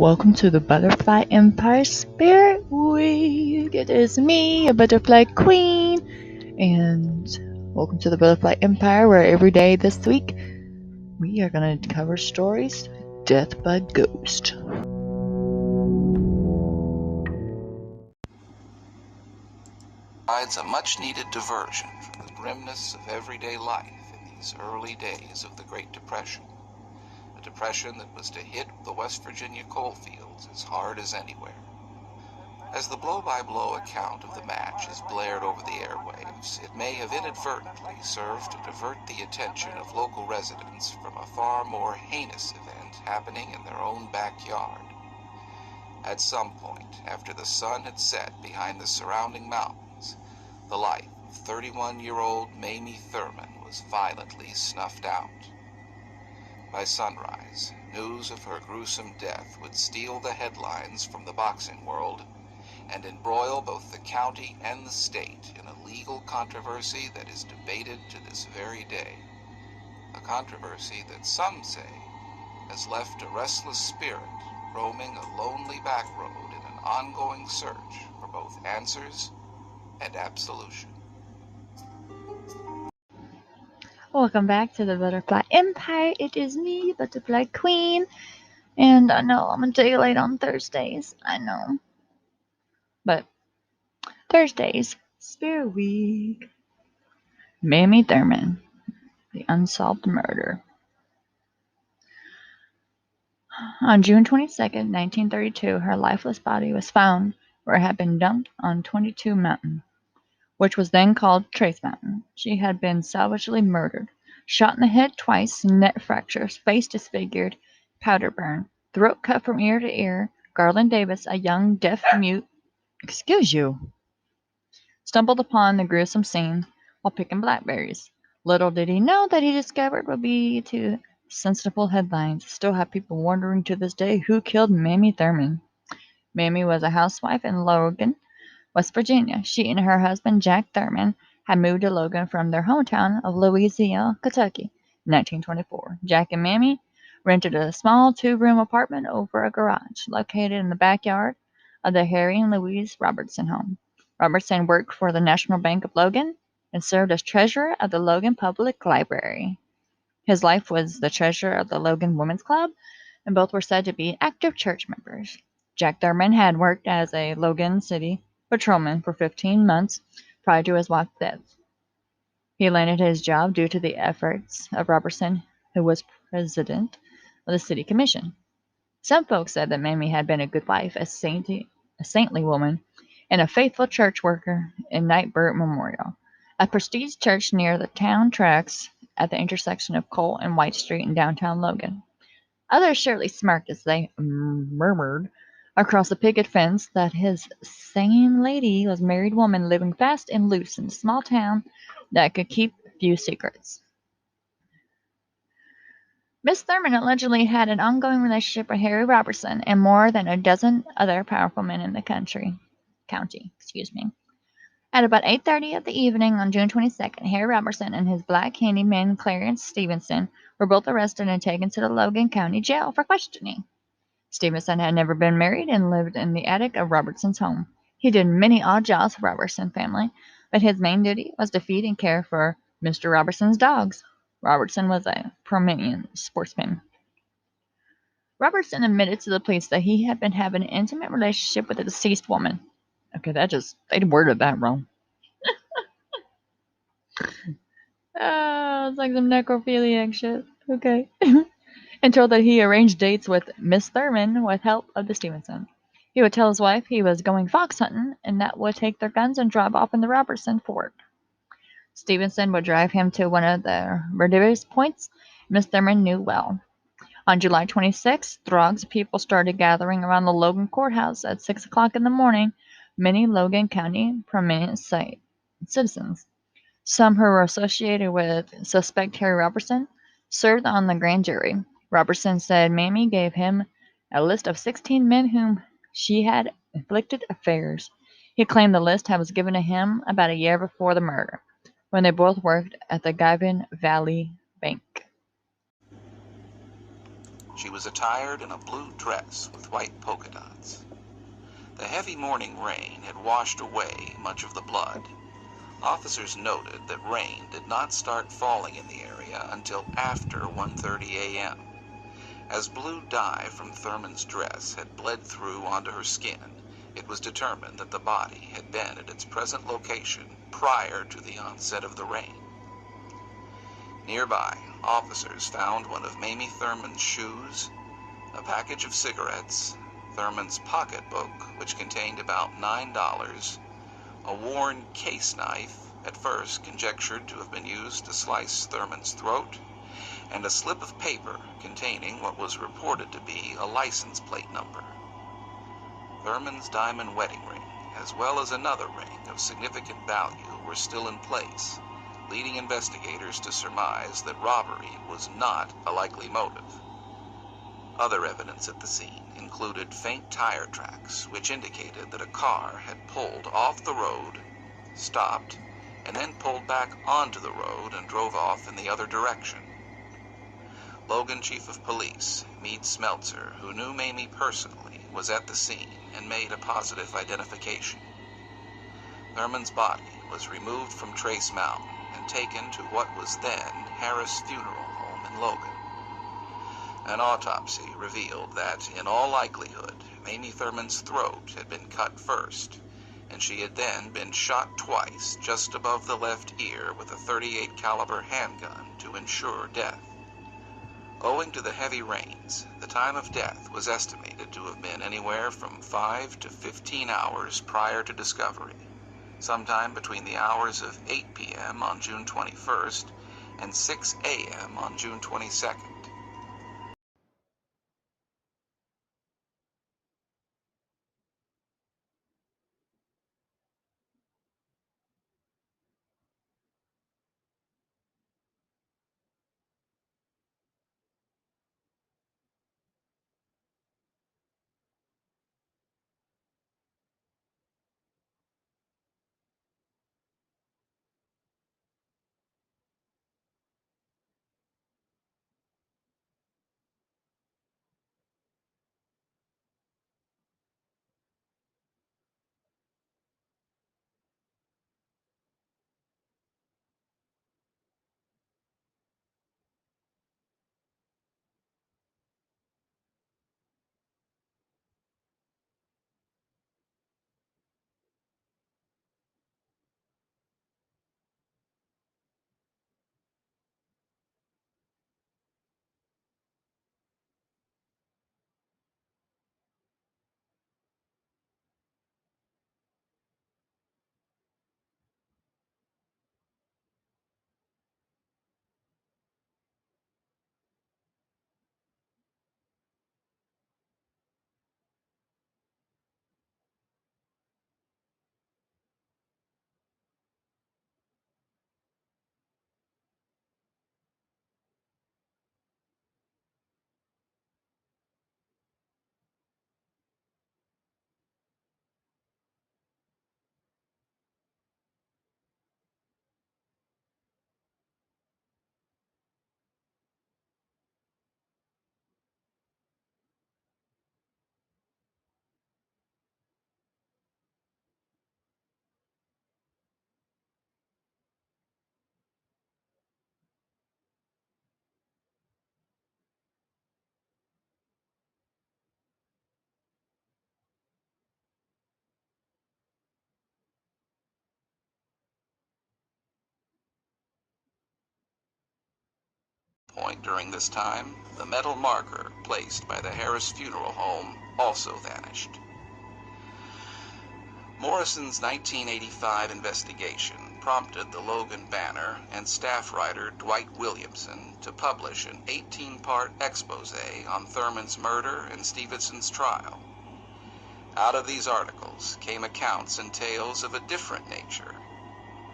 Welcome to the Butterfly Empire Spirit Week. It is me, a butterfly queen, and welcome to the Butterfly Empire, where every day this week we are going to cover stories death by ghost. Provides a much-needed diversion from the grimness of everyday life in these early days of the Great Depression. A depression that was to hit the West Virginia coal fields as hard as anywhere. As the blow-by-blow account of the match is blared over the airwaves, it may have inadvertently served to divert the attention of local residents from a far more heinous event happening in their own backyard. At some point, after the sun had set behind the surrounding mountains, the life of 31-year-old Mamie Thurman was violently snuffed out. By sunrise, news of her gruesome death would steal the headlines from the boxing world and embroil both the county and the state in a legal controversy that is debated to this very day. A controversy that some say has left a restless spirit roaming a lonely back road in an ongoing search for both answers and absolution. Welcome back to the Butterfly Empire. It is me, Butterfly Queen, and I know I'm a day late on Thursdays. I know. But Thursdays, Spirit Week. Mamie Thurman, the unsolved murder. On June 22nd, 1932, her lifeless body was found where it had been dumped on 22 Mountain, which was then called Trace Mountain. She had been savagely murdered, shot in the head twice, neck fractures, face disfigured, powder burn, throat cut from ear to ear. Garland Davis, a young deaf mute, stumbled upon the gruesome scene while picking blackberries. Little did he know that he discovered would be to sensible headlines. Still have people wondering to this day who killed Mamie Thurman. Mamie was a housewife in Logan, West Virginia. She and her husband, Jack Thurman, had moved to Logan from their hometown of Louisiana, Kentucky, in 1924. Jack and Mamie rented a small two-room apartment over a garage located in the backyard of the Harry and Louise Robertson home. Robertson worked for the National Bank of Logan and served as treasurer of the Logan Public Library. His wife was the treasurer of the Logan Women's Club, and both were said to be active church members. Jack Thurman had worked as a Logan City patrolman for 15 months prior to his wife's death. He landed his job due to the efforts of Robertson, who was president of the city commission. Some folks said that Mamie had been a good wife, a saintly woman, and a faithful church worker in Nightbird Memorial, a prestige church near the town tracks at the intersection of Cole and White Street in downtown Logan. Others surely smirked as they murmured across the picket fence that his sane lady was a married woman living fast and loose in a small town that could keep few secrets. Miss Thurman allegedly had an ongoing relationship with Harry Robertson and more than a dozen other powerful men in the county. At about 8:30 of the evening on June 22nd, Harry Robertson and his black handyman Clarence Stevenson were both arrested and taken to the Logan County Jail for questioning. Stevenson had never been married and lived in the attic of Robertson's home. He did many odd jobs for the Robertson family, but his main duty was to feed and care for Mr. Robertson's dogs. Robertson was a prominent sportsman. Robertson admitted to the police that he had been having an intimate relationship with a deceased woman. Okay, they worded that wrong. It's like some necrophiliac shit. Okay. And told that he arranged dates with Miss Thurman with help of the Stevenson. He would tell his wife he was going fox hunting and that would take their guns and drive off in the Robertson Ford. Stevenson would drive him to one of the rendezvous points Miss Thurman knew well. On July 26th, throngs of people started gathering around the Logan courthouse at 6 o'clock in the morning, many Logan County prominent citizens. Some who were associated with suspect Harry Robertson served on the grand jury. Robertson said Mamie gave him a list of 16 men whom she had inflicted affairs. He claimed the list was given to him about a year before the murder, when they both worked at the Gavin Valley Bank. She was attired in a blue dress with white polka dots. The heavy morning rain had washed away much of the blood. Officers noted that rain did not start falling in the area until after 1:30 a.m. As blue dye from Thurman's dress had bled through onto her skin, it was determined that the body had been at its present location prior to the onset of the rain. Nearby, officers found one of Mamie Thurman's shoes, a package of cigarettes, Thurman's pocketbook, which contained about $9, a worn case knife, at first conjectured to have been used to slice Thurman's throat, and a slip of paper containing what was reported to be a license plate number. Thurman's diamond wedding ring, as well as another ring of significant value, were still in place, leading investigators to surmise that robbery was not a likely motive. Other evidence at the scene included faint tire tracks, which indicated that a car had pulled off the road, stopped, and then pulled back onto the road and drove off in the other direction. Logan Chief of Police, Meade Smeltzer, who knew Mamie personally, was at the scene and made a positive identification. Thurman's body was removed from Trace Mountain and taken to what was then Harris Funeral Home in Logan. An autopsy revealed that, in all likelihood, Mamie Thurman's throat had been cut first, and she had then been shot twice just above the left ear with a .38 caliber handgun to ensure death. Owing to the heavy rains, the time of death was estimated to have been anywhere from 5 to 15 hours prior to discovery, sometime between the hours of 8 p.m. on June 21st and 6 a.m. on June 22nd. During this time, the metal marker placed by the Harris Funeral Home also vanished. Morrison's 1985 investigation prompted the Logan Banner and staff writer Dwight Williamson to publish an 18-part expose on Thurman's murder and Stevenson's trial. Out of these articles came accounts and tales of a different nature,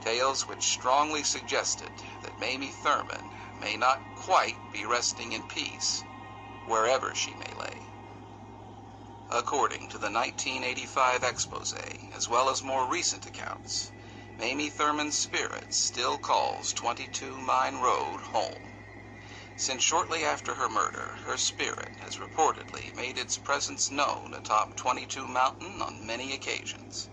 tales which strongly suggested that Mamie Thurman may not quite be resting in peace, wherever she may lay. According to the 1985 expose, as well as more recent accounts, Mamie Thurman's spirit still calls 22 Mine Road home. since shortly after her murder, her spirit has reportedly made its presence known atop 22 Mountain on many occasions.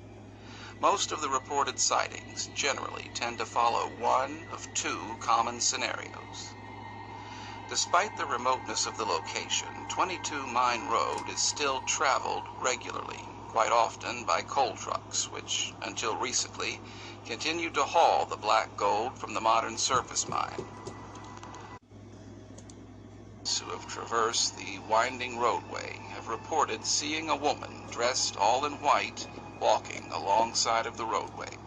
Most of the reported sightings generally tend to follow one of two common scenarios. Despite the remoteness of the location, 22 Mine Road is still traveled regularly, quite often by coal trucks, which, until recently, continued to haul the black gold from the modern surface mine. Those who have traversed the winding roadway have reported seeing a woman dressed all in white walking alongside of the roadway.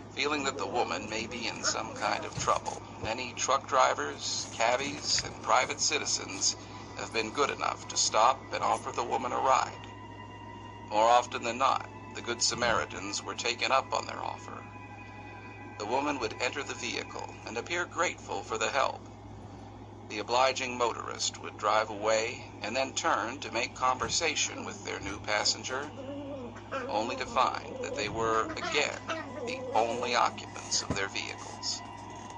Feeling that the woman may be in some kind of trouble, many truck drivers, cabbies, and private citizens have been good enough to stop and offer the woman a ride. More often than not, the Good Samaritans were taken up on their offer. The woman would enter the vehicle and appear grateful for the help. The obliging motorist would drive away and then turn to make conversation with their new passenger, only to find that they were, again, the only occupants of their vehicles.